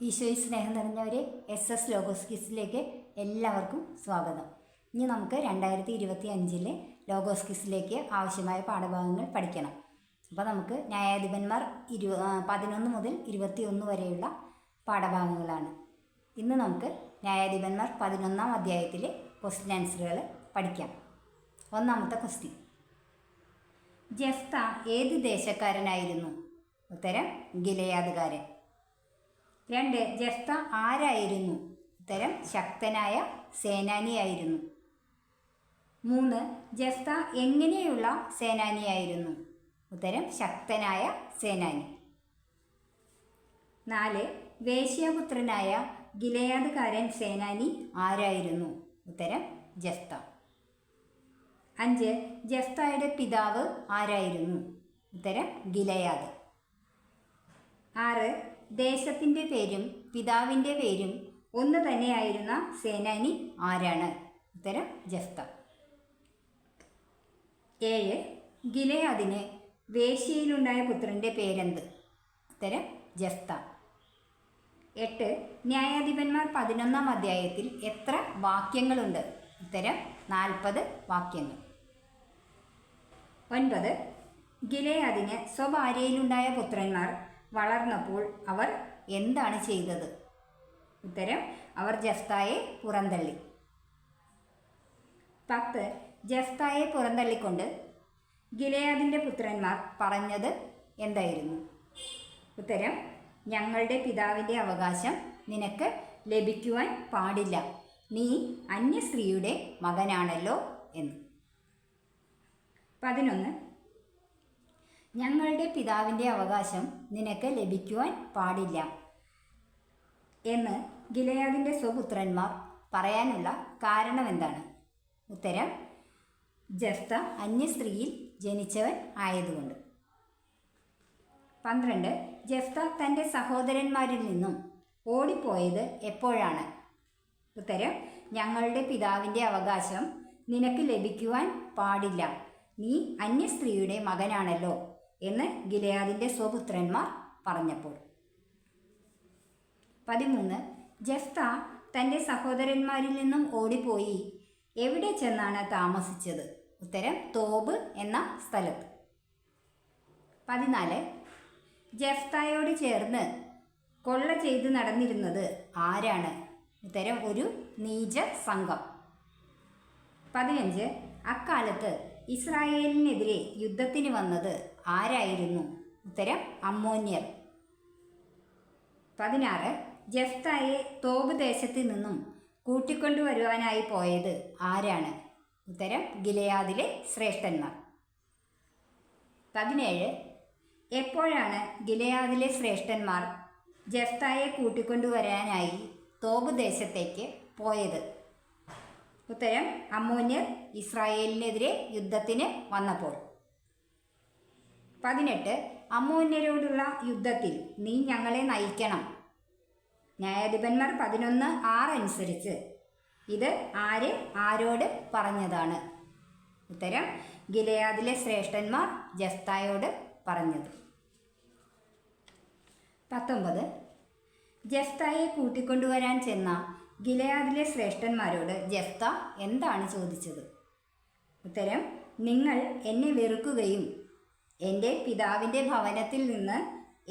ഈശോയിൽ സ്നേഹം നിറഞ്ഞവരെ SS logos ക്വിസിലേക്ക് എല്ലാവർക്കും സ്വാഗതം. ഇനി നമുക്ക് 2025 ലോഗോസ് ക്വിസിലേക്ക് ആവശ്യമായ പാഠഭാഗങ്ങൾ പഠിക്കണം. അപ്പോൾ നമുക്ക് ന്യായാധിപന്മാർ 11 മുതൽ 21 വരെയുള്ള പാഠഭാഗങ്ങളാണ്. ഇന്ന് നമുക്ക് ന്യായാധിപന്മാർ 11-ാം അധ്യായത്തിലെ ക്വസ്റ്റ്യൻ ആൻസറുകൾ പഠിക്കാം. ഒന്നാമത്തെ ക്വസ്റ്റ്യൻ, ജെഫ്ത ഏത് ദേശക്കാരനായിരുന്നു? ഉത്തരം ഗിലെയാദ്കാരൻ. 2, ജെഫ്ത ആരായിരുന്നു? ഉത്തരം ശക്തനായ സേനാനിയായിരുന്നു. 3, ജെഫ്ത എങ്ങനെയുള്ള സേനാനിയായിരുന്നു? ഉത്തരം ശക്തനായ സേനാനി. 4, വേശ്യാപുത്രനായ ഗിലെയാദ്കാരൻ സേനാനി ആരായിരുന്നു? ഉത്തരം ജെഫ്ത. 5, ജെഫ്തയുടെ പിതാവ് ആരായിരുന്നു? ഉത്തരം ഗിലെയാദ്. 6, ദേശത്തിൻ്റെ പേരും പിതാവിൻ്റെ പേരും ഒന്ന് തന്നെയായിരുന്ന സേനാനി ആരാണ്? ഉത്തരം ജെഫ്ത. 7, ഗിലെയാദിന് വേശ്യയിലുണ്ടായ പുത്രൻ്റെ പേരെന്ത്? ഉത്തരം ജെഫ്ത. 8, ന്യായാധിപന്മാർ 11-ാം അധ്യായത്തിൽ എത്ര വാക്യങ്ങളുണ്ട്? ഉത്തരം 40 വാക്യങ്ങൾ. 9, ഗിലെയാദിന് സ്വഭാര്യയിലുണ്ടായ പുത്രന്മാർ വളർന്നപ്പോൾ അവർ എന്താണ് ചെയ്തത്? ഉത്തരം അവർ ജെഫ്തയെ പുറന്തള്ളി. 10, ജെഫ്തയെ പുറന്തള്ളിക്കൊണ്ട് ഗിലെയാദിൻ്റെ പുത്രന്മാർ പറഞ്ഞത് എന്തായിരുന്നു? ഉത്തരം ഞങ്ങളുടെ പിതാവിൻ്റെ അവകാശം നിനക്ക് ലഭിക്കുവാൻ പാടില്ല, നീ അന്യസ്ത്രീയുടെ മകനാണല്ലോ എന്ന്. 11, ഞങ്ങളുടെ പിതാവിൻ്റെ അവകാശം നിനക്ക് ലഭിക്കുവാൻ പാടില്ല എന്ന് ഗിലെയാദിൻ്റെ സ്വപുത്രന്മാർ പറയാനുള്ള കാരണം എന്താണ്? ഉത്തരം ജെഫ്ത അന്യസ്ത്രീയിൽ ജനിച്ചവൻ ആയതുകൊണ്ട്. 12, ജെഫ്ത തൻ്റെ സഹോദരന്മാരിൽ നിന്നും ഓടിപ്പോയത് എപ്പോഴാണ്? ഉത്തരം ഞങ്ങളുടെ പിതാവിൻ്റെ അവകാശം നിനക്ക് ലഭിക്കുവാൻ പാടില്ല, നീ അന്യസ്ത്രീയുടെ മകനാണല്ലോ എന്ന് ഗിലെയാദിൻ്റെ സ്വപുത്രന്മാർ പറഞ്ഞപ്പോൾ. 13, ജെഫ്ത തൻ്റെ സഹോദരന്മാരിൽ നിന്നും ഓടിപ്പോയി എവിടെ ചെന്നാണ് താമസിച്ചത്? ഉത്തരം തോബ് എന്ന സ്ഥലത്ത്. 14, ജെഫ്തയോട് ചേർന്ന് കൊള്ള ചെയ്ത് നടന്നിരുന്നത് ആരാണ്? ഉത്തരം ഒരു നീച സംഘം. 15, അക്കാലത്ത് ഇസ്രായേലിനെതിരെ യുദ്ധത്തിന് വന്നത് ആരായിരുന്നു? ഉത്തരം അമ്മോന്യർ. 16, ജെഫ്തയെ തോബ് ദേശത്ത് നിന്നും കൂട്ടിക്കൊണ്ടുവരുവാനായി പോയത് ആരാണ്? ഉത്തരം ഗിലെയാദിലെ ശ്രേഷ്ഠന്മാർ. 17, എപ്പോഴാണ് ഗിലെയാദിലെ ശ്രേഷ്ഠന്മാർ ജെഫ്തയെ കൂട്ടിക്കൊണ്ടുവരാനായി തോബ് ദേശത്തേക്ക് പോയത്? ഉത്തരം അമ്മോന്യർ ഇസ്രായേലിനെതിരെ യുദ്ധത്തിന് വന്നപ്പോൾ. 18, അമ്മോന്യരോടുള്ള യുദ്ധത്തിൽ നീ ഞങ്ങളെ നയിക്കണം. ന്യായാധിപന്മാർ 11:6 അനുസരിച്ച് ഇത് ആര് ആരോട് പറഞ്ഞതാണ്? ഉത്തരം ഗിലെയാദിലെ ശ്രേഷ്ഠന്മാർ ജെഫ്തയോട് പറഞ്ഞത്. 19, ജെഫ്തയെ കൂട്ടിക്കൊണ്ടുവരാൻ ചെന്ന ഗിലെയാദിലെ ശ്രേഷ്ഠന്മാരോട് ജെഫ്ത എന്താണ് ചോദിച്ചത്? ഉത്തരം നിങ്ങൾ എന്നെ വെറുക്കുകയും എൻ്റെ പിതാവിൻ്റെ ഭവനത്തിൽ നിന്ന്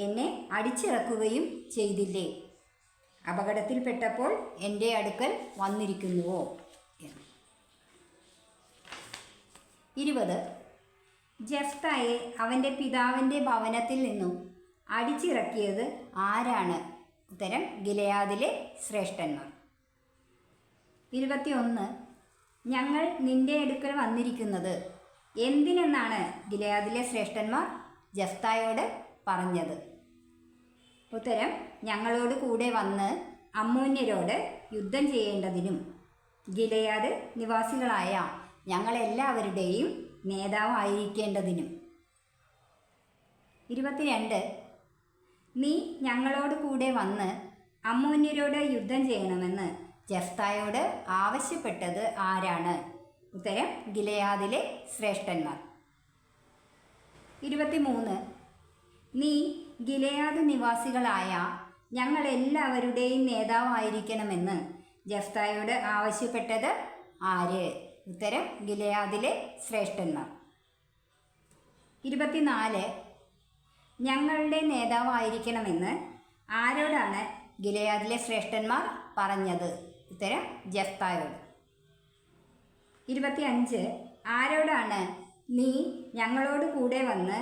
എന്നെ അടിച്ചിറക്കുകയും ചെയ്തില്ലേ? അപകടത്തിൽപ്പെട്ടപ്പോൾ എൻ്റെ അടുക്കൽ വന്നിരിക്കുന്നുവോ എന്ന്. 20, ജെഫ്തയെ അവൻ്റെ പിതാവിൻ്റെ ഭവനത്തിൽ നിന്നും അടിച്ചിറക്കിയത് ആരാണ്? ഉത്തരം ഗിലെയാദിലെ ശ്രേഷ്ഠന്മാർ. 21, ഞങ്ങൾ നിന്റെ അടുക്കൽ വന്നിരിക്കുന്നത് എന്തിനെന്നാണ് ഗിലെയാദിലെ ശ്രേഷ്ഠന്മാർ ജെഫ്തയോട് പറഞ്ഞത്? ഉത്തരം ഞങ്ങളോട് കൂടെ വന്ന് അമ്മോന്യരോട് യുദ്ധം ചെയ്യേണ്ടതിനും ഗിലെയാദ് നിവാസികളായ ഞങ്ങളെല്ലാവരുടെയും നേതാവായിരിക്കേണ്ടതിനും. 22, നീ ഞങ്ങളോട് കൂടെ വന്ന് അമ്മോന്യരോട് യുദ്ധം ചെയ്യണമെന്ന് ജെഫ്തയോട് ആവശ്യപ്പെട്ടത് ആരാണ്? ഉത്തരം ഗിലെയാദിലെ ശ്രേഷ്ഠന്മാർ. 23, നീ ഗിലെയാദ് നിവാസികളായ ഞങ്ങളെല്ലാവരുടെയും നേതാവായിരിക്കണമെന്ന് ജഫ്തായോട് ആവശ്യപ്പെട്ടത് ആര്? ഉത്തരം ഗിലെയാദിലെ ശ്രേഷ്ഠന്മാർ. 24. ഞങ്ങളുടെ നേതാവായിരിക്കണമെന്ന് ആരോടാണ് ഗിലെയാദിലെ ശ്രേഷ്ഠന്മാർ പറഞ്ഞത്? ഉത്തരം ജഫ്തായോട്. 25. ആരോടാണ് നീ ഞങ്ങളോട് കൂടെ വന്ന്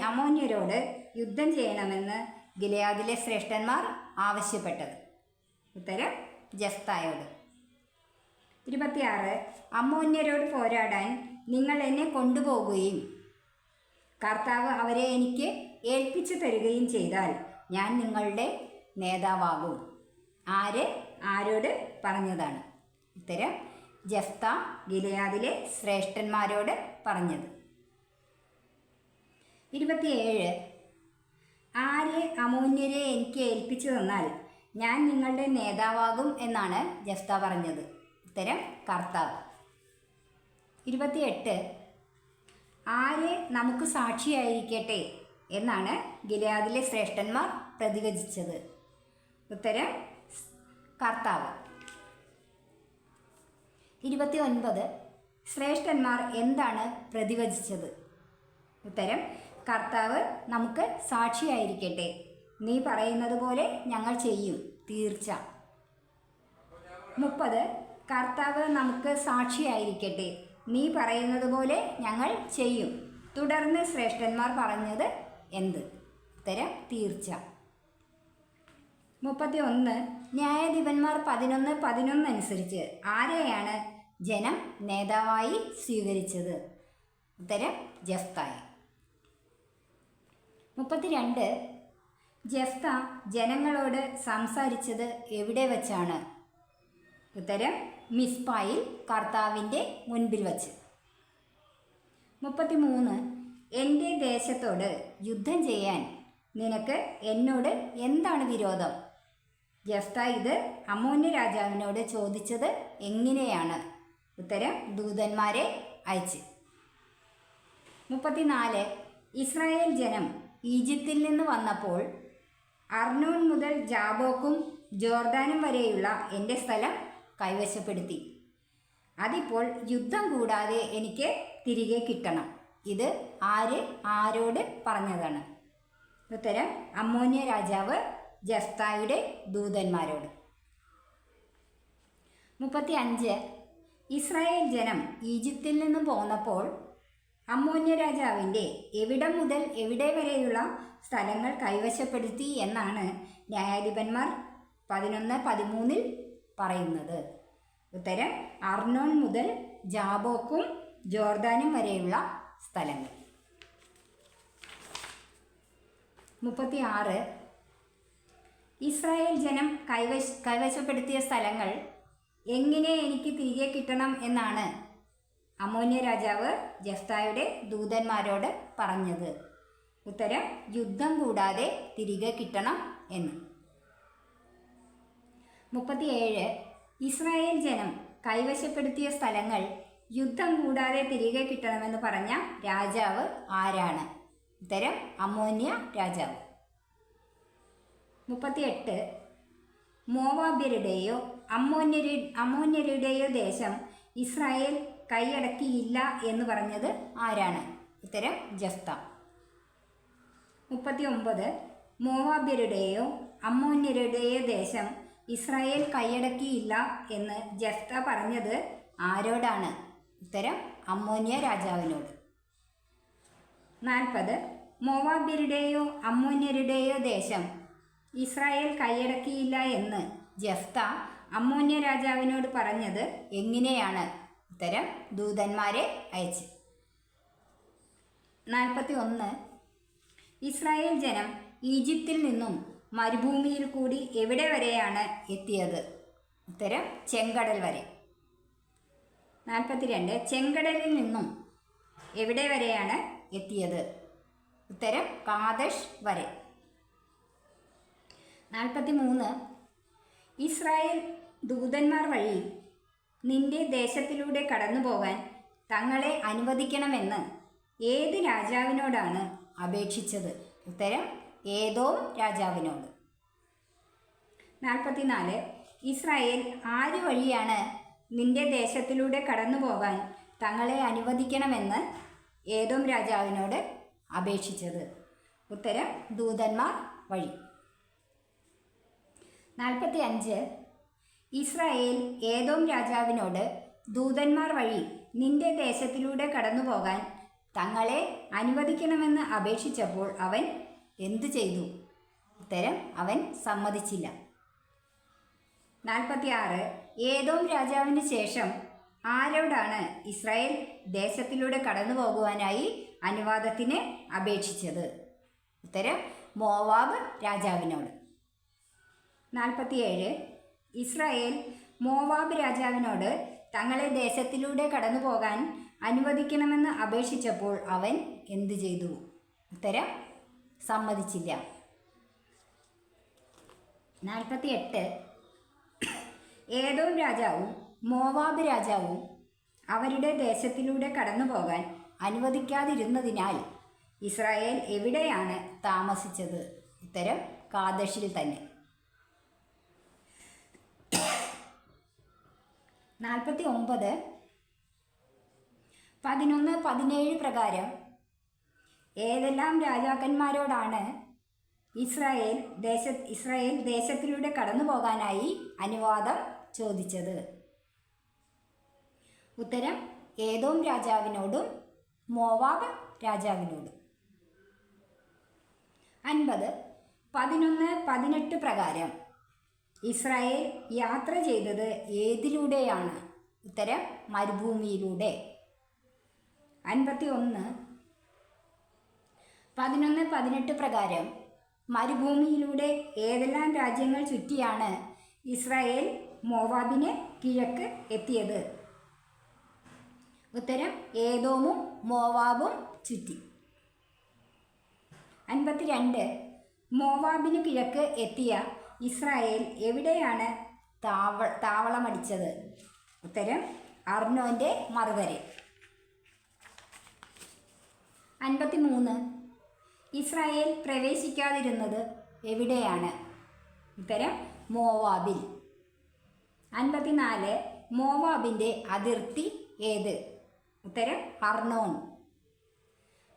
അമ്മോന്യരോട് യുദ്ധം ചെയ്യണമെന്ന് ഗിലെയാദിലെ ശ്രേഷ്ഠന്മാർ ആവശ്യപ്പെട്ടത്? ഉത്തരം ജഫ്തായോട്. 26. അമ്മോന്യരോട് പോരാടാൻ നിങ്ങൾ എന്നെ കൊണ്ടുപോകുകയും കർത്താവ് അവരെ എനിക്ക് ഏൽപ്പിച്ചു തരികയും ചെയ്താൽ ഞാൻ നിങ്ങളുടെ നേതാവാകും. ആരോട് പറഞ്ഞതാണ്? ഉത്തരം ജഫ്ത ഗിലെയാദിലെ ശ്രേഷ്ഠന്മാരോട് പറഞ്ഞത്. 27. ആരെ അമ്മോന്യരെ എനിക്ക് ഏൽപ്പിച്ചു തന്നാൽ ഞാൻ നിങ്ങളുടെ നേതാവാകും എന്നാണ് ജഫ്ത പറഞ്ഞത്? ഉത്തരം കർത്താവ്. 28. ആരെ നമുക്ക് സാക്ഷിയായിരിക്കട്ടെ എന്നാണ് ഗിലെയാദിലെ ശ്രേഷ്ഠന്മാർ പ്രതിവചിച്ചത്? ഉത്തരം കർത്താവ്. 29. ശ്രേഷ്ഠന്മാർ എന്താണ് പ്രതിവചിച്ചത്? ഉത്തരം കർത്താവ് നമുക്ക് സാക്ഷിയായിരിക്കട്ടെ, നീ പറയുന്നത് പോലെ ഞങ്ങൾ ചെയ്യും, തീർച്ച. 30. കർത്താവ് നമുക്ക് സാക്ഷിയായിരിക്കട്ടെ, നീ പറയുന്നത് പോലെ ഞങ്ങൾ ചെയ്യും. തുടർന്ന് ശ്രേഷ്ഠന്മാർ പറഞ്ഞത് എന്ത്? ഉത്തരം തീർച്ച. 31. ന്യായാധിപന്മാർ 11:11 അനുസരിച്ച് ആരെയാണ് ജനം നേതാവായി സ്വീകരിച്ചത്? ഉത്തരം ജഫ്തായെ. 32. ജഫ്ത ജനങ്ങളോട് സംസാരിച്ചത് എവിടെ വച്ചാണ്? ഉത്തരം മിസ്പായിൽ കർത്താവിൻ്റെ മുൻപിൽ വച്ച്. 33. എൻ്റെ ദേശത്തോട് യുദ്ധം ചെയ്യാൻ നിനക്ക് എന്നോട് എന്താണ് വിരോധം? ജഫ്ത ഇത് അമ്മോന്യ രാജാവിനോട് ചോദിച്ചത് എങ്ങനെയാണ്? ഉത്തരം ദൂതന്മാരെ അയച്ച്. 34. ഇസ്രായേൽ ജനം ഈജിപ്തിൽ നിന്ന് വന്നപ്പോൾ അർണോൻ മുതൽ ജാബോക്കും ജോർദാനും വരെയുള്ള എൻ്റെ സ്ഥലം കൈവശപ്പെടുത്തി. അതിപ്പോൾ യുദ്ധം കൂടാതെ എനിക്ക് തിരികെ കിട്ടണം. ഇത് ആരോട് പറഞ്ഞതാണ്? ഉത്തരം അമ്മോന്യ രാജാവ് ജഫ്തായുടെ ദൂതന്മാരോട്. 35. ഇസ്രായേൽ ജനം ഈജിപ്തിൽ നിന്നും പോന്നപ്പോൾ അമ്മോന്യ രാജാവിൻ്റെ എവിടം മുതൽ എവിടെ വരെയുള്ള സ്ഥലങ്ങൾ കൈവശപ്പെടുത്തി എന്നാണ് ന്യായാധിപന്മാർ 11:13 പറയുന്നത്? ഉത്തരം അർണോൻ മുതൽ ജാബോക്കും ജോർദാനും വരെയുള്ള സ്ഥലങ്ങൾ. 36. ഇസ്രായേൽ ജനം കൈവശപ്പെടുത്തിയ സ്ഥലങ്ങൾ എങ്ങനെ എനിക്ക് തിരികെ കിട്ടണം എന്നാണ് അമ്മോന്യ രാജാവ് ജഫ്തായുടെ ദൂതന്മാരോട് പറഞ്ഞത്? ഉത്തരം യുദ്ധം കൂടാതെ തിരികെ കിട്ടണം എന്ന്. 37. ഇസ്രായേൽ ജനം കൈവശപ്പെടുത്തിയ സ്ഥലങ്ങൾ യുദ്ധം കൂടാതെ തിരികെ കിട്ടണമെന്ന് പറഞ്ഞ രാജാവ് ആരാണ്? ഉത്തരം അമ്മോന്യ രാജാവ്. 38. മോവാബ്യരുടെയോ അമ്മോന്യരുടെയോ ദേശം ഇസ്രായേൽ കൈയടക്കിയില്ല എന്ന് പറഞ്ഞത് ആരാണ്? ഉത്തരം ജഫ്ത. 39. മോവാബ്യരുടെയോ അമ്മോന്യരുടെയോ ദേശം ഇസ്രായേൽ കൈയടക്കിയില്ല എന്ന് ജഫ്ത പറഞ്ഞത് ആരോടാണ്? ഉത്തരം അമ്മോന്യ രാജാവിനോട്. 40. മോവാബ്യരുടെയോ അമ്മോന്യരുടെയോ ദേശം ഇസ്രായേൽ കൈയടക്കിയില്ല എന്ന് ജഫ്ത അമ്മോന്യ രാജാവിനോട് പറഞ്ഞത് എങ്ങനെയാണ്? ഉത്തരം ദൂതന്മാരെ അയച്ച്. 41. ഇസ്രായേൽ ജനം ഈജിപ്തിൽ നിന്നും മരുഭൂമിയിൽ കൂടി എവിടെ വരെയാണ് എത്തിയത്? ഉത്തരം ചെങ്കടൽ വരെ. 42. ചെങ്കടലിൽ നിന്നും എവിടെ വരെയാണ് എത്തിയത്? ഉത്തരം കാദഷ് വരെ. 43. ഇസ്രായേൽ ദൂതന്മാർ വഴി നിന്റെ ദേശത്തിലൂടെ കടന്നു പോകാൻ തങ്ങളെ അനുവദിക്കണമെന്ന് ഏത് രാജാവിനോടാണ് അപേക്ഷിച്ചത്? ഉത്തരം ഏദോം രാജാവിനോട്. 44. ഇസ്രായേൽ ആര് വഴിയാണ് നിന്റെ ദേശത്തിലൂടെ കടന്നു പോകാൻ തങ്ങളെ അനുവദിക്കണമെന്ന് ഏദോം രാജാവിനോട് അപേക്ഷിച്ചത്? ഉത്തരം ദൂതന്മാർ വഴി. 45. ഇസ്രായേൽ ഏദോം രാജാവിനോട് ദൂതന്മാർ വഴി നിന്റെ ദേശത്തിലൂടെ കടന്നു പോകാൻ തങ്ങളെ അനുവദിക്കണമെന്ന് അപേക്ഷിച്ചപ്പോൾ അവൻ എന്തു ചെയ്തു? ഉത്തരം അവൻ സമ്മതിച്ചില്ല. 46. ഏദോം രാജാവിന് ശേഷം ആരോടാണ് ഇസ്രായേൽ ദേശത്തിലൂടെ കടന്നു പോകുവാനായി അനുവാദത്തിന് അപേക്ഷിച്ചത്? ഉത്തരം മോവാബ് രാജാവിനോട്. 47. ഇസ്രായേൽ മോവാബ് രാജാവിനോട് തങ്ങളെ ദേശത്തിലൂടെ കടന്നു പോകാൻ അനുവദിക്കണമെന്ന് അപേക്ഷിച്ചപ്പോൾ അവൻ എന്തു ചെയ്തു? ഉത്തരം സമ്മതിച്ചില്ല. 48. ഏദോം രാജാവും മോവാബ് രാജാവും അവരുടെ ദേശത്തിലൂടെ കടന്നു പോകാൻ അനുവദിക്കാതിരുന്നതിനാൽ ഇസ്രായേൽ എവിടെയാണ് താമസിച്ചത്? ഉത്തരം കാദശിൽ തന്നെ. 49, 11, 17 പ്രകാരം ഏതെല്ലാം രാജാക്കന്മാരോടാണ് ഇസ്രായേൽ ദേശത്തിലൂടെ കടന്നു പോകാനായി അനുവാദം ചോദിച്ചത്? ഉത്തരം ഏദോം രാജാവിനോടും മോവാബ് രാജാവിനോടും. 50, 11, 18 പ്രകാരം ഇസ്രായേൽ യാത്ര ചെയ്തത് ഏതിലൂടെയാണ്? ഉത്തരം മരുഭൂമിയിലൂടെ. 51, 11, 18 പ്രകാരം മരുഭൂമിയിലൂടെ ഏതെല്ലാം രാജ്യങ്ങൾ ചുറ്റിയാണ് ഇസ്രായേൽ മോവാബിന് കിഴക്ക് എത്തിയത്? ഉത്തരം ഏദോമും മോവാബും ചുറ്റി. 52, മോവാബിന് കിഴക്ക് എത്തിയ ഇസ്രായേൽ എവിടെയാണ് താവളമടിച്ചത്? ഉത്തരം അർണോൻ്റെ മറുകര. 53, ഇസ്രായേൽ പ്രവേശിക്കാതിരുന്നത് എവിടെയാണ്? ഉത്തരം മോവാബിൽ. 54, മോവാബിൻ്റെ അതിർത്തി ഏത്? ഉത്തരം അർണോൻ.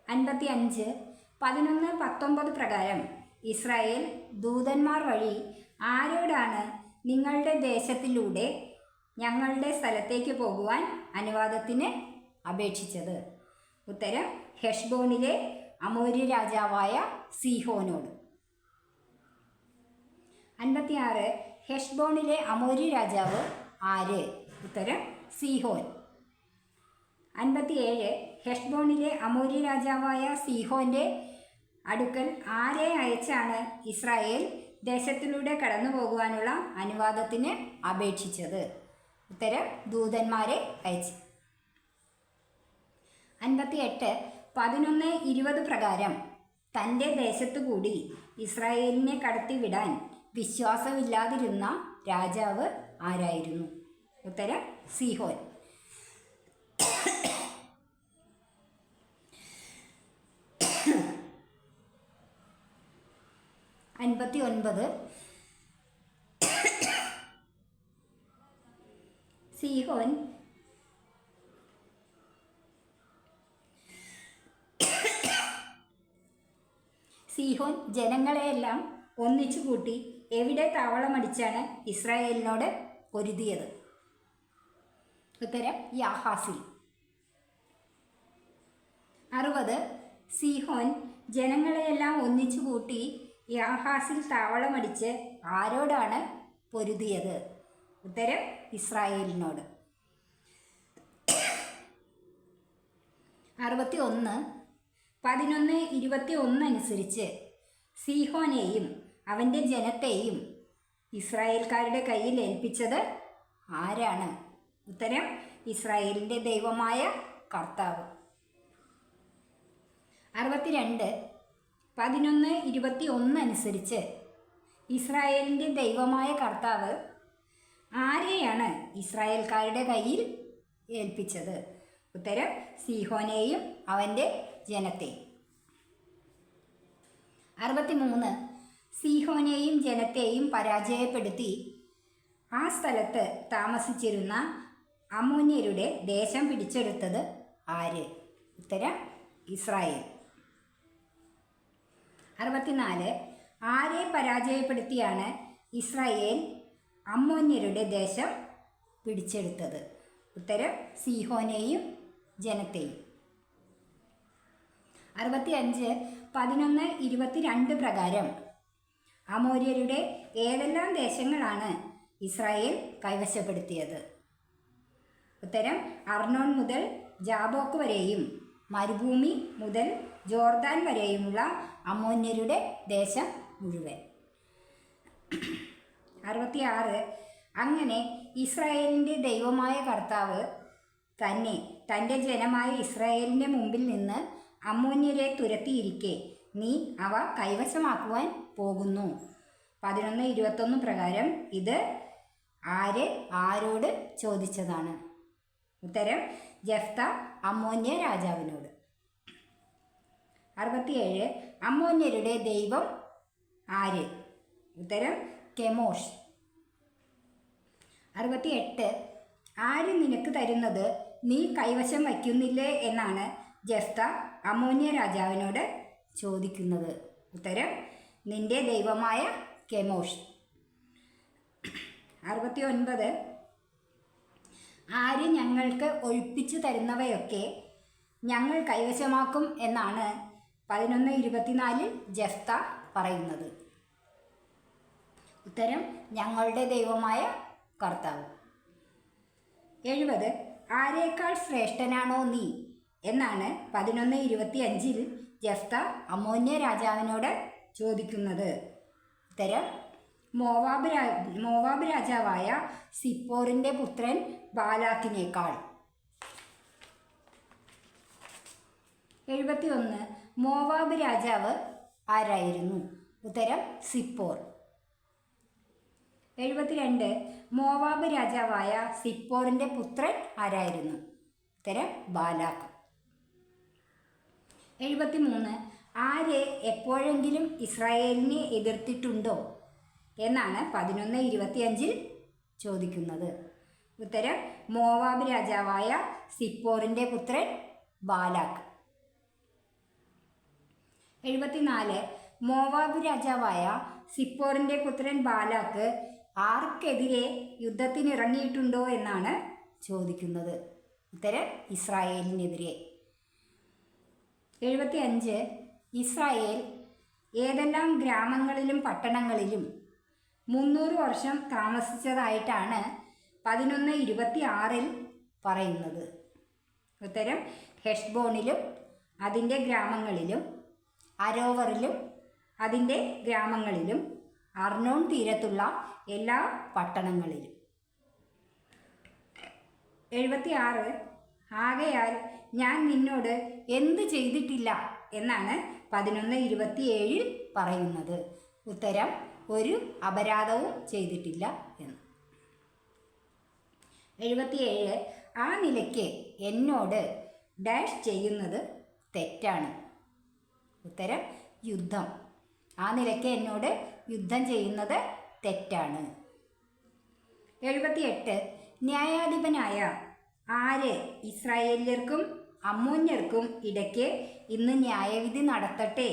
55, 11, 19 പ്രകാരം ഇസ്രായേൽ ദൂതന്മാർ വഴി ആരോടാണ് നിങ്ങളുടെ ദേശത്തിലൂടെ ഞങ്ങളുടെ സ്ഥലത്തേക്ക് പോകുവാൻ അനുവാദത്തിന് അപേക്ഷിച്ചത്? ഉത്തരം ഹെഷ്ബോണിലെ അമോര്യ രാജാവായ സീഹോനോട്. 56, ഹെഷ്ബോണിലെ അമോര്യ രാജാവ് ആര്? ഉത്തരം സീഹോൻ. 57, ഹെഷ്ബോണിലെ അമോര്യ രാജാവായ സീഹോൻ്റെ അടുക്കൽ ആരെ അയച്ചാണ് ഇസ്രായേൽ ദേശത്തിലൂടെ കടന്നു പോകുവാനുള്ള അനുവാദത്തിന് അപേക്ഷിച്ചത്? ഉത്തരം ദൂതന്മാരെ അയച്ചു. 58, 11, 20 പ്രകാരം തൻ്റെ ദേശത്തു കൂടി ഇസ്രായേലിനെ കടത്തിവിടാൻ വിശ്വാസമില്ലാതിരുന്ന രാജാവ് ആരായിരുന്നു? ഉത്തരം സീഹോൻ. 59, സീഹോൻ ജനങ്ങളെയെല്ലാം ഒന്നിച്ചു കൂട്ടി എവിടെ താവളമടിച്ചാണ് ഇസ്രായേലിനോട് പൊരുതിയത്? ഉത്തരം യാഹാസിൽ. 60, സീഹോൻ ജനങ്ങളെയെല്ലാം ഒന്നിച്ചു കൂട്ടി യാഹാസിൽ താവളമടിച്ച് ആരോടാണ് പൊരുതിയത്? ഉത്തരം ഇസ്രായേലിനോട്. 61, 11, 21 അനുസരിച്ച് സീഹോനെയും അവൻ്റെ ജനത്തെയും ഇസ്രായേൽക്കാരുടെ കയ്യിൽ ഏൽപ്പിച്ചത് ആരാണ്? ഉത്തരം ഇസ്രായേലിൻ്റെ ദൈവമായ കർത്താവ്. 62, 11, 21 അനുസരിച്ച് ഇസ്രായേലിൻ്റെ ദൈവമായ കർത്താവ് ആരെയാണ് ഇസ്രായേൽക്കാരുടെ കയ്യിൽ ഏൽപ്പിച്ചത്? ഉത്തരം സീഹോനെയും അവൻ്റെ ജനത്തെയും. 63, സീഹോനെയും ജനത്തെയും പരാജയപ്പെടുത്തി ആ സ്ഥലത്ത് താമസിച്ചിരുന്ന അമ്മോന്യരുടെ ദേശം പിടിച്ചെടുത്തത് ആര്? ഉത്തരം ഇസ്രായേൽ. 64. ആരെ പരാജയപ്പെടുത്തിയാണ് ഇസ്രായേൽ അമ്മോന്യരുടെ ദേശം പിടിച്ചെടുത്തത്? ഉത്തരം സീഹോനെയും ജനത്തെയും. 65. 11:22 പ്രകാരം അമോര്യരുടെ ഏതെല്ലാം ദേശങ്ങളാണ് ഇസ്രായേൽ കൈവശപ്പെടുത്തിയത്? ഉത്തരം അർണോൺ മുതൽ ജാബോക്ക് വരെയും മരുഭൂമി മുതൽ ജോർദാൻ വരെയുമുള്ള അമ്മോന്യരുടെ ദേശം മുഴുവൻ. 66. അങ്ങനെ ഇസ്രായേലിൻ്റെ ദൈവമായ കർത്താവ് തന്നെ തൻ്റെ ജനമായ ഇസ്രായേലിൻ്റെ മുമ്പിൽ നിന്ന് അമ്മോന്യരെ തുരത്തിയിരിക്കെ നീ അവ കൈവശമാക്കുവാൻ പോകുന്നു. 11:21 പ്രകാരം ഇത് ആരോട് ചോദിച്ചതാണ്? ഉത്തരം ജെഫ്ത അമ്മോന്യ രാജാവിനോട്. 67. അമ്മോന്യരുടെ ദൈവം ആര്? ഉത്തരം കെമോഷ്. 68. ആര് നിനക്ക് തരുന്നത് നീ കൈവശം വയ്ക്കുന്നില്ലേ എന്നാണ് ജെഫ്ത അമ്മോന്യ രാജാവിനോട് ചോദിക്കുന്നത്? ഉത്തരം നിന്റെ ദൈവമായ കെമോഷ്. 69. ആര് ഞങ്ങൾക്ക് ഒഴിപ്പിച്ചു തരുന്നവയൊക്കെ ഞങ്ങൾ കൈവശമാക്കും എന്നാണ് 11:24 ജെഫ്ത പറയുന്നത്? ഉത്തരം ഞങ്ങളുടെ ദൈവമായ കർത്താവ്. 70. ആരേക്കാൾ ശ്രേഷ്ഠനാണോ നീ എന്നാണ് 11:25 ജെഫ്ത അമ്മോന്യ രാജാവിനോട് ചോദിക്കുന്നത്? ഉത്തരം മോവാബ് രാജാവായ സിപ്പോറിൻ്റെ പുത്രൻ ബാലാക്കിനേക്കാൾ. 71. മോവാബ് രാജാവ് ആരായിരുന്നു? ഉത്തരം സിപ്പോർ. 72. മോവാബ് രാജാവായ സിപ്പോറിൻ്റെ പുത്രൻ ആരായിരുന്നു? ഉത്തരം ബാലാക്ക്. 73. ആര് എപ്പോഴെങ്കിലും ഇസ്രായേലിനെ എതിർത്തിട്ടുണ്ടോ എന്നാണ് 11:25 ചോദിക്കുന്നത്? ഉത്തരം മോവാബ് രാജാവായ സിപ്പോറിൻ്റെ പുത്രൻ ബാലാക്ക്. 74. മോവാബ് രാജാവായ സിപ്പോറിൻ്റെ പുത്രൻ ബാലാക്ക് ആർക്കെതിരെ യുദ്ധത്തിനിറങ്ങിയിട്ടുണ്ടോ എന്നാണ് ചോദിക്കുന്നത്? ഉത്തരം ഇസ്രായേലിനെതിരെ. 75. ഇസ്രായേൽ ഏതെല്ലാം ഗ്രാമങ്ങളിലും പട്ടണങ്ങളിലും 300 വർഷം താമസിച്ചതായിട്ടാണ് 11:26 പറയുന്നത്? ഉത്തരം ഹെഷ്ബോണിലും അതിൻ്റെ ഗ്രാമങ്ങളിലും, അരോവറിലും അതിൻ്റെ ഗ്രാമങ്ങളിലും, അർണോൺ തീരത്തുള്ള എല്ലാ പട്ടണങ്ങളിലും. 76. ആകയാൽ ഞാൻ നിന്നോട് എന്ത് ചെയ്തിട്ടില്ല എന്നാണ് 11:27 പറയുന്നത്? ഉത്തരം ഒരു അപരാധവും ചെയ്തിട്ടില്ല എന്ന്. 77. ആ നിലയ്ക്ക് എന്നോട് ഡാഷ് ചെയ്യുന്നത് തെറ്റാണ്? ഉത്തരം യുദ്ധം. ആ നിലയ്ക്ക് എന്നോട് യുദ്ധം ചെയ്യുന്നത് തെറ്റാണ്. 78. ന്യായാധിപനായ ആര് ഇസ്രായേല്യർക്കും അമ്മോന്യർക്കും ഇടയ്ക്ക് ഇന്ന് ന്യായവിധി നടത്തട്ടെ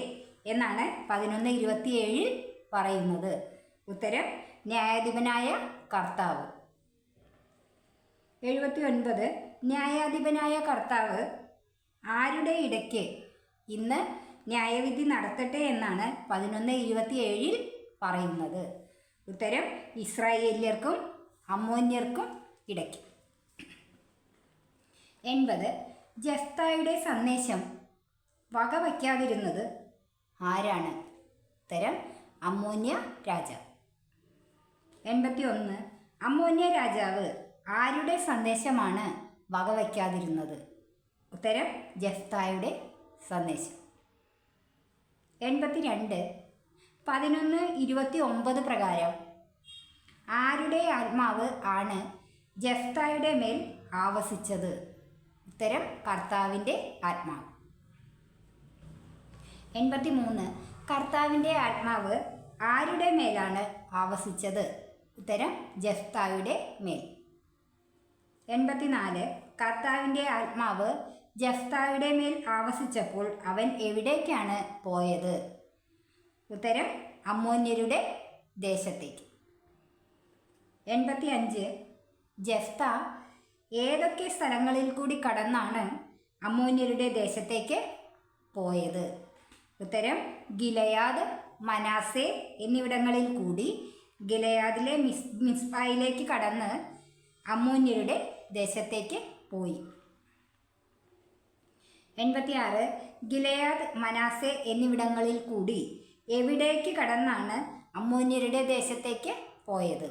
എന്നാണ് 11:27 പറയുന്നത്? ഉത്തരം ന്യായാധിപനായ കർത്താവ്. 79. ന്യായാധിപനായ കർത്താവ് ആരുടെ ഇടയ്ക്ക് ഇന്ന് ന്യായവിധി നടത്തട്ടെ എന്നാണ് 11:27 പറയുന്നത്? ഉത്തരം ഇസ്രായേല്യർക്കും അമ്മോന്യർക്കും ഇടയ്ക്ക്. 80. ജെഫ്തായുടെ സന്ദേശം വകവയ്ക്കാതിരുന്നത് ആരാണ്? ഉത്തരം അമ്മോന്യ രാജാവ്. 81. അമ്മോന്യ രാജാവ് ആരുടെ സന്ദേശമാണ് വകവയ്ക്കാതിരുന്നത്? ഉത്തരം ജെഫ്തായുടെ സന്ദേശം. 82. 11:29 പ്രകാരം ആരുടെ ആത്മാവ് ആണ് ജെഫ്തായുടെ മേൽ ആവസിച്ചത്? ഉത്തരം കർത്താവിൻ്റെ ആത്മാവ്. 83. കർത്താവിൻ്റെ ആത്മാവ് ആരുടെ മേലാണ് ആവസിച്ചത്? ഉത്തരം ജഫ്തായുടെ മേൽ. 84. കർത്താവിൻ്റെ ആത്മാവ് ജഫ്തായുടെ മേൽ ആവസിച്ചപ്പോൾ അവൻ എവിടേക്കാണ് പോയത്? ഉത്തരം അമ്മോന്യരുടെ ദേശത്തേക്ക്. 85. ജഫ്ത ഏതൊക്കെ സ്ഥലങ്ങളിൽ കൂടി കടന്നാണ് അമ്മോന്യരുടെ ദേശത്തേക്ക് പോയത്? ഉത്തരം ഗിലയാദ്, മനാസെ എന്നിവിടങ്ങളിൽ കൂടി ഗിലയാദിലെ മിസ്പായിലേക്ക് കടന്ന് അമ്മോന്യരുടെ ദേശത്തേക്ക് പോയി. 86. ഗിലയാദ്, മനാസെ എന്നിവിടങ്ങളിൽ കൂടി എവിടേക്ക് കടന്നാണ് അമ്മോന്യരുടെ ദേശത്തേക്ക് പോയത്?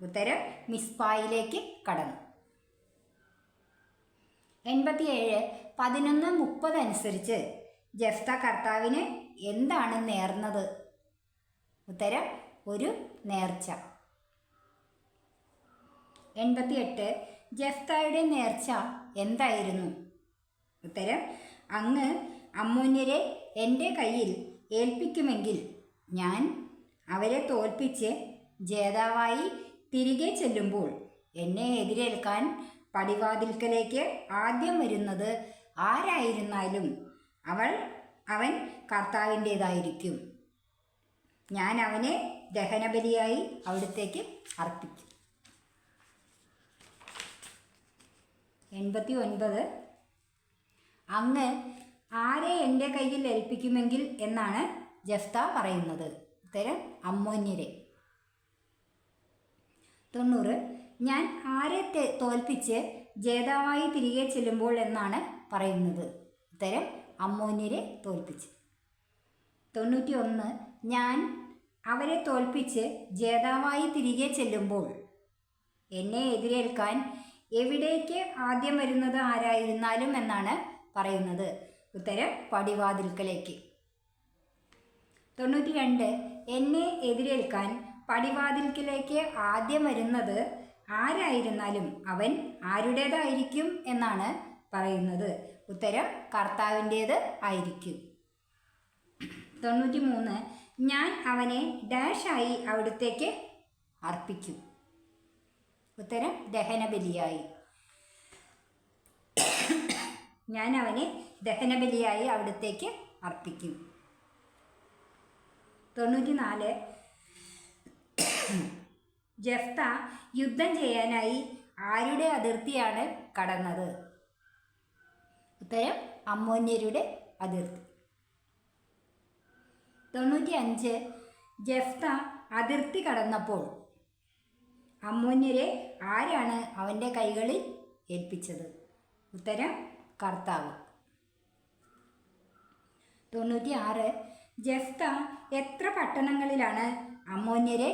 ഉത്തരം മിസ്പായിലേക്ക് കടന്നു. 87. 11:30 അനുസരിച്ച് ജഫ്ത കർത്താവിന് എന്താണ് നേർന്നത്? ഉത്തരം ഒരു നേർച്ച. 88. ജഫ്തായുടെ നേർച്ച എന്തായിരുന്നു? ഉത്തരം അങ്ങ് അമ്മോന്യരെ എൻ്റെ കയ്യിൽ ഏൽപ്പിക്കുമെങ്കിൽ ഞാൻ അവരെ തോൽപ്പിച്ച് ജേതാവായി തിരികെ ചെല്ലുമ്പോൾ എന്നെ എതിരേൽക്കാൻ പടിവാതിൽക്കലേക്ക് ആദ്യം വരുന്നത് ആരായിരുന്നാലും അവൻ കർത്താവിൻ്റേതായിരിക്കും. ഞാൻ അവനെ ദഹനബലിയായി അവിടത്തേക്ക് അർപ്പിക്കും. 89. അങ്ങ് ആരെ എൻ്റെ കയ്യിൽ ഏൽപ്പിക്കുമെങ്കിൽ എന്നാണ് ജഫ്ത പറയുന്നത്? ഉത്തരം അമ്മോന്യരെ. 90. ഞാൻ ആരെ തോൽപ്പിച്ച് ജേതാവായി തിരികെ ചെല്ലുമ്പോൾ എന്നാണ് പറയുന്നത്? ഉത്തരം അമ്മോന്യരെ തോൽപ്പിച്ച്. 91. ഞാൻ അവരെ തോൽപ്പിച്ച് ജേതാവായി തിരികെ ചെല്ലുമ്പോൾ എന്നെ എതിരേൽക്കാൻ എവിടേക്ക് ആദ്യം വരുന്നത് ആരായിരുന്നാലും എന്നാണ് പറയുന്നത്? ഉത്തരം പടിവാതിൽക്കലേക്ക്. 92. എന്നെ എതിരേൽക്കാൻ പടിവാതിൽക്കലേക്ക് ആദ്യം വരുന്നത് ആരായിരുന്നാലും അവൻ ആരുടേതായിരിക്കും എന്നാണ് പറയുന്നത്? ഉത്തരം കർത്താവിൻ്റേത് ആയിരിക്കും. 93. ഞാൻ അവനെ ഡാഷായി അവിടത്തേക്ക് അർപ്പിക്കും. ഉത്തരം ദഹനബലിയായി. ഞാൻ അവനെ ദഹനബലിയായി അവിടത്തേക്ക് അർപ്പിക്കും. 94. ജഫ്ത യുദ്ധം ചെയ്യാനായി ആരുടെ അതിർത്തിയാണ് കടന്നത്? ഉത്തരം അമ്മോന്യരുടെ അതിർത്തി. 95. ജഫ്ത അതിർത്തി കടന്നപ്പോൾ അമ്മോന്യരെ ആരാണ് അവൻ്റെ കൈകളിൽ ഏൽപ്പിച്ചത്? ഉത്തരം കർത്താവ്. 96. ജഫ്ത എത്ര പട്ടണങ്ങളിലാണ് അമ്മോന്യരെ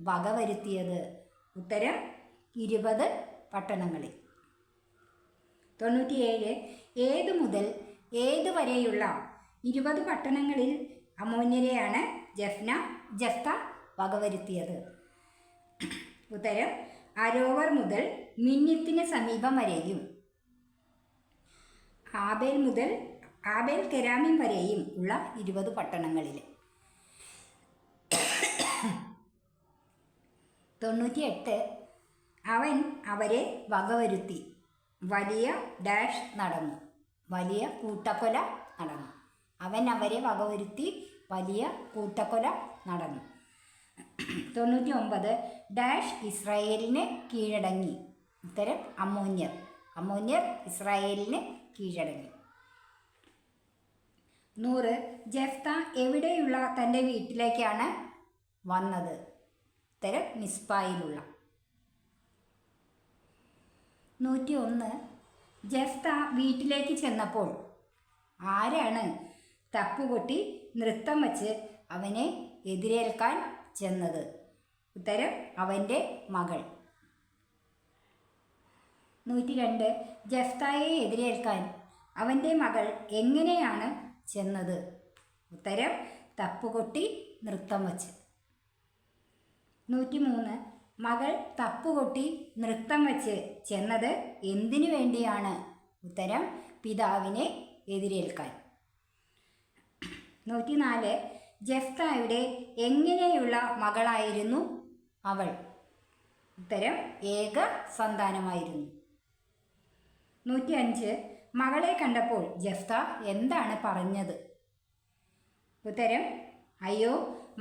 വകവരുത്തിയത്? ഉത്തരം 20 പട്ടണങ്ങളിൽ. 97. ഏതു മുതൽ ഏതു വരെയുള്ള 20 പട്ടണങ്ങളിൽ അമ്മോന്യരെയാണ് ജഫ്ത വകവരുത്തിയത്? ഉത്തരം അരോവർ മുതൽ മിന്നിത്തിന് സമീപം വരെയും ആബേൽ കെരാമിം വരെയും ഉള്ള 20 പട്ടണങ്ങളിൽ. 98. അവൻ അവരെ വകവരുത്തി വലിയ ഡാഷ് നടന്നു. വലിയ കൂട്ടക്കൊല നടന്നു. അവൻ അവരെ വകവരുത്തി വലിയ കൂട്ടക്കൊല നടന്നു. 99. ഡാഷ് ഇസ്രായേലിന് കീഴടങ്ങി. ഉത്തരം അമ്മോന്യർ ഇസ്രായേലിന് കീഴടങ്ങി. 100. ജഫ്ത എവിടെയുള്ള തൻ്റെ വീട്ടിലേക്കാണ് വന്നത്? ഉത്തരം മിസ്പായിലുള്ള. 101. ജഫ്ത വീട്ടിലേക്ക് ചെന്നപ്പോൾ ആരാണ് തപ്പുകൊട്ടി നൃത്തം വച്ച് അവനെ എതിരേൽക്കാൻ ചെന്നത്? ഉത്തരം അവൻ്റെ മകൾ. 102. ജഫ്തായെ എതിരേൽക്കാൻ അവൻ്റെ മകൾ എങ്ങനെയാണ് ചെന്നത്? ഉത്തരം തപ്പുകൊട്ടി നൃത്തം വച്ച്. 103. മകൾ തപ്പുകൊട്ടി നൃത്തം വച്ച് ചെന്നത് എന്തിനു വേണ്ടിയാണ്? ഉത്തരം പിതാവിനെ എതിരേൽക്കാൻ. 104. ജെഫ്തായുടെ എങ്ങനെയുള്ള മകളായിരുന്നു അവൾ? ഉത്തരം ഏക സന്താനമായിരുന്നു. 105 മകളെ കണ്ടപ്പോൾ ജെഫ്ത എന്താണ് പറഞ്ഞത്? ഉത്തരം അയ്യോ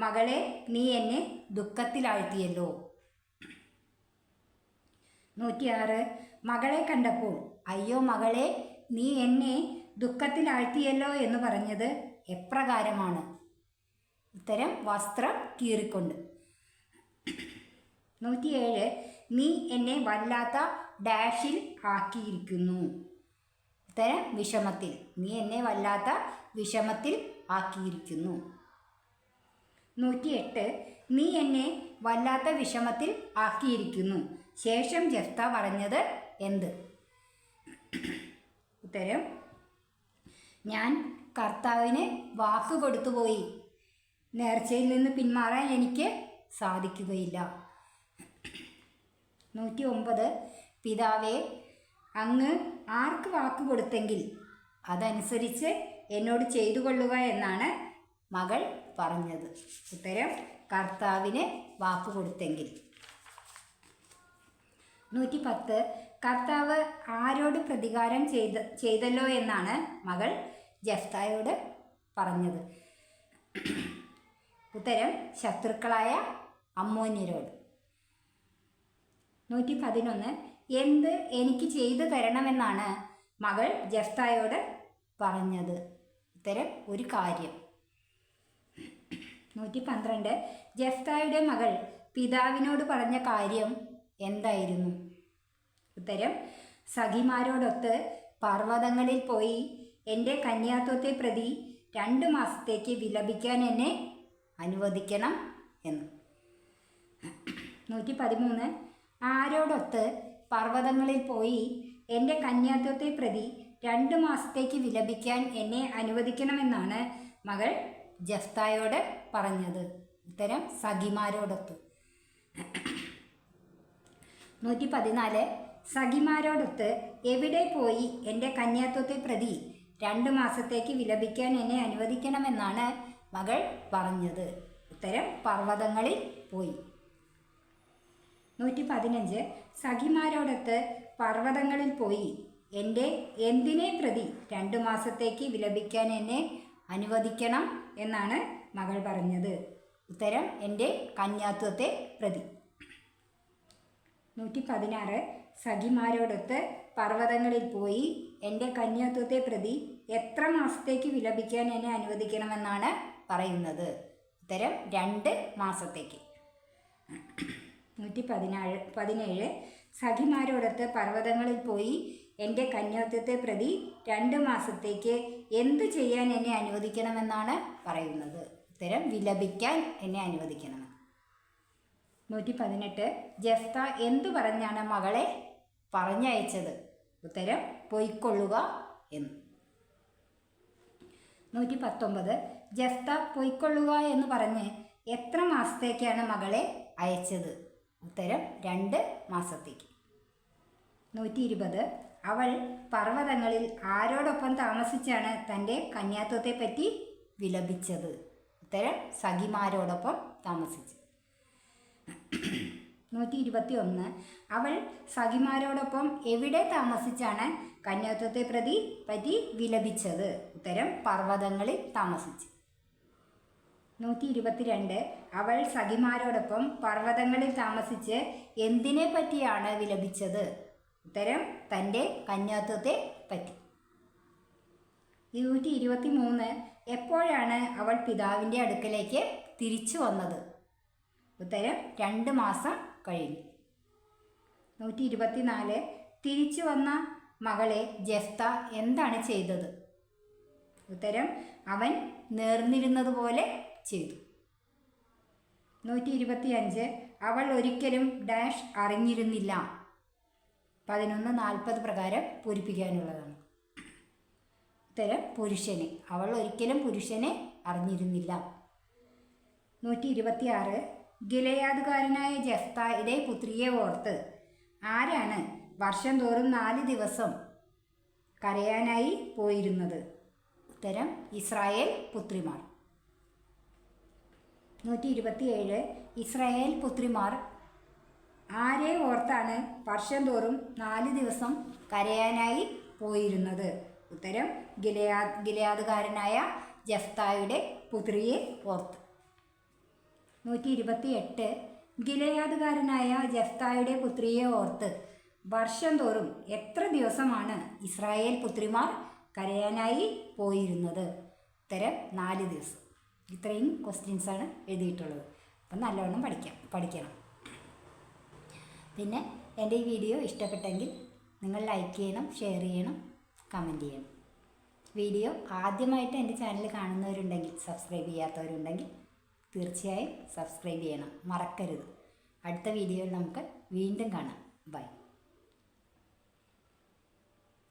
മകളെ, നീ എന്നെ ദുഃഖത്തിലാഴ്ത്തിയല്ലോ. 106 മകളെ കണ്ടപ്പോൾ അയ്യോ മകളെ, നീ എന്നെ ദുഃഖത്തിലാഴ്ത്തിയല്ലോ എന്ന് പറഞ്ഞത് എപ്രകാരമാണ്? ഉത്തരം വസ്ത്രം കീറിക്കൊണ്ട്. 107 നീ എന്നെ വല്ലാത്ത ഡാഷിൽ ആക്കിയിരിക്കുന്നു. ഉത്തരം വിഷമത്തിൽ. നീ എന്നെ വല്ലാത്ത വിഷമത്തിൽ ആക്കിയിരിക്കുന്നു. 108 നീ എന്നെ വല്ലാത്ത വിഷമത്തിൽ ആക്കിയിരിക്കുന്നു. ശേഷം ജെഫ്ത പറഞ്ഞത് എന്ത്? ഉത്തരം ഞാൻ കർത്താവിന് വാക്ക് കൊടുത്തുപോയി. നേർച്ചയിൽ നിന്ന് പിന്മാറാൻ എനിക്ക് സാധിക്കുകയില്ല. 109 പിതാവേ, അങ്ങ് ആർക്ക് വാക്ക് കൊടുത്തെങ്കിൽ അതനുസരിച്ച് എന്നോട് ചെയ്തു കൊള്ളുക എന്നാണ് മകൾ പറഞ്ഞത്. ഉത്തരം കർത്താവിന് വാക്ക് കൊടുത്തെങ്കിൽ. 110 കർത്താവ് ആരോട് പ്രതികാരം ചെയ്തല്ലോ എന്നാണ് മകൾ ജെഫ്തായോട് പറഞ്ഞത്? ഉത്തരം ശത്രുക്കളായ അമ്മോന്യരോട്. 111 എന്ത് എനിക്ക് ചെയ്തു തരണമെന്നാണ് മകൾ ജെഫ്തായോട് പറഞ്ഞത്? ഉത്തരം ഒരു കാര്യം. 112 ജെഫ്തായുടെ മകൾ പിതാവിനോട് പറഞ്ഞ കാര്യം എന്തായിരുന്നു? ഉത്തരം സഖിമാരോടൊത്ത് പർവ്വതങ്ങളിൽ പോയി എൻ്റെ കന്യാത്വത്തെ പ്രതി 2 മാസത്തേക്ക് വിലപിക്കാൻ എന്നെ അനുവദിക്കണം എന്ന്. 113 ആരോടൊത്ത് പർവ്വതങ്ങളിൽ പോയി എൻ്റെ കന്യാത്വത്തെ പ്രതി 2 മാസത്തേക്ക് വിലപിക്കാൻ എന്നെ അനുവദിക്കണമെന്നാണ് മകൾ ജെഫ്തായോട് പറഞ്ഞത്? ഉത്തരം സഖിമാരോടൊത്ത്. 114 സഖിമാരോടൊത്ത് എവിടെ പോയി എൻ്റെ കന്യാത്വത്തെ പ്രതി 2 മാസത്തേക്ക് വിലപിക്കാൻ എന്നെ അനുവദിക്കണമെന്നാണ് മകൾ പറഞ്ഞത്? ഉത്തരം പർവ്വതങ്ങളിൽ പോയി. 115 സഖിമാരോടൊത്ത് പർവ്വതങ്ങളിൽ പോയി എന്തിനെ പ്രതി 2 മാസത്തേക്ക് വിലപിക്കാൻ എന്നെ അനുവദിക്കണം എന്നാണ് മകൾ പറഞ്ഞത്? ഉത്തരം എൻ്റെ കന്യാത്വത്തെ പ്രതി. 116 സഖിമാരോടൊത്ത് പർവ്വതങ്ങളിൽ പോയി എൻ്റെ കന്യാത്വത്തെ പ്രതി എത്ര മാസത്തേക്ക് വിലപിക്കാൻ എന്നെ അനുവദിക്കണമെന്നാണ് പറയുന്നത്? ഉത്തരം 2 മാസത്തേക്ക്. 117 സഖിമാരോടൊത്ത് പർവ്വതങ്ങളിൽ പോയി എൻ്റെ കന്യാത്വത്തെ പ്രതി 2 മാസത്തേക്ക് എന്തു ചെയ്യാൻ എന്നെ അനുവദിക്കണമെന്നാണ് പറയുന്നത്? ഉത്തരം വിലപിക്കാൻ എന്നെ അനുവദിക്കണം. 118 ജെഫ്ത എന്തു പറഞ്ഞാണ് മകളെ പറഞ്ഞയച്ചത്? ഉത്തരം പൊയ്ക്കൊള്ളുക എന്ന്. 119 ജെഫ്ത പൊയ്ക്കൊള്ളുക എന്ന് പറഞ്ഞ് എത്ര മാസത്തേക്കാണ് മകളെ അയച്ചത്? ഉത്തരം 2 മാസത്തേക്ക്. 120 അവൾ പർവ്വതങ്ങളിൽ ആരോടൊപ്പം താമസിച്ചാണ് തൻ്റെ കന്യാത്വത്തെപ്പറ്റി വിലപിച്ചത്? ഉത്തരം സഖിമാരോടൊപ്പം താമസിച്ചു. 121 അവൾ സഖിമാരോടൊപ്പം എവിടെ താമസിച്ചാണ് കന്യാത്വത്തെ പറ്റി വിലപിച്ചത്? ഉത്തരം പർവ്വതങ്ങളിൽ താമസിച്ച്. 122 അവൾ സഖിമാരോടൊപ്പം പർവ്വതങ്ങളിൽ താമസിച്ച് എന്തിനെ പറ്റിയാണ് വിലപിച്ചത്? ഉത്തരം തൻ്റെ കന്യാത്വത്തെ പറ്റി. 123 എപ്പോഴാണ് അവൾ പിതാവിൻ്റെ അടുക്കലേക്ക് തിരിച്ചു വന്നത്? ഉത്തരം 2 മാസം കഴിഞ്ഞു. 124 തിരിച്ചു വന്ന മകളെ ജെഫ്ത എന്താണ് ചെയ്തത്? ഉത്തരം അവൻ നേർന്നിരുന്നതുപോലെ ചെയ്തു. 125 അവൾ ഒരിക്കലും ഡാഷ് അറിഞ്ഞിരുന്നില്ല. 11:40 പ്രകാരം പൂരിപ്പിക്കാനുള്ളതാണ്. ഉത്തരം പുരുഷനെ. അവൾ ഒരിക്കലും പുരുഷനെ അറിഞ്ഞിരുന്നില്ല. 126 ഗിലെയാദുകാരനായ ജെഫ്തയുടെ പുത്രിയെ ഓർത്ത് ആരാണ് വർഷം തോറും 4 ദിവസം കരയാനായി പോയിരുന്നത്? ഉത്തരം ഇസ്രായേൽ പുത്രിമാർ. 127 ഇസ്രായേൽ പുത്രിമാർ ആരെ ഓർത്താണ് വർഷം തോറും 4 ദിവസം കരയാനായി പോയിരുന്നത്? ഉത്തരം ഗിലെയാദുകാരനായ ജഫ്തായുടെ പുത്രിയെ ഓർത്ത്. 128 ഗിലെയാദുകാരനായ ജഫ്തായുടെ പുത്രിയെ ഓർത്ത് വർഷം തോറും എത്ര ദിവസമാണ് ഇസ്രായേൽ പുത്രിമാർ കരയാനായി പോയിരുന്നത്? ഉത്തരം 4 ദിവസം. ഇത്രയും ക്വസ്റ്റ്യൻസാണ് എഴുതിയിട്ടുള്ളത്. അപ്പം നല്ലവണ്ണം പഠിക്കണം. പിന്നെ എൻ്റെ ഈ വീഡിയോ ഇഷ്ടപ്പെട്ടെങ്കിൽ നിങ്ങൾ ലൈക്ക് ചെയ്യണം, ഷെയർ ചെയ്യണം, കമൻറ്റ് ചെയ്യണം. വീഡിയോ ആദ്യമായിട്ട് എൻ്റെ ചാനൽ കാണുന്നവരുണ്ടെങ്കിൽ, സബ്സ്ക്രൈബ് ചെയ്യാത്തവരുണ്ടെങ്കിൽ തീർച്ചയായും സബ്സ്ക്രൈബ് ചെയ്യണം, മറക്കരുത്. അടുത്ത വീഡിയോയിൽ നമുക്ക് വീണ്ടും കാണാം. ബൈ.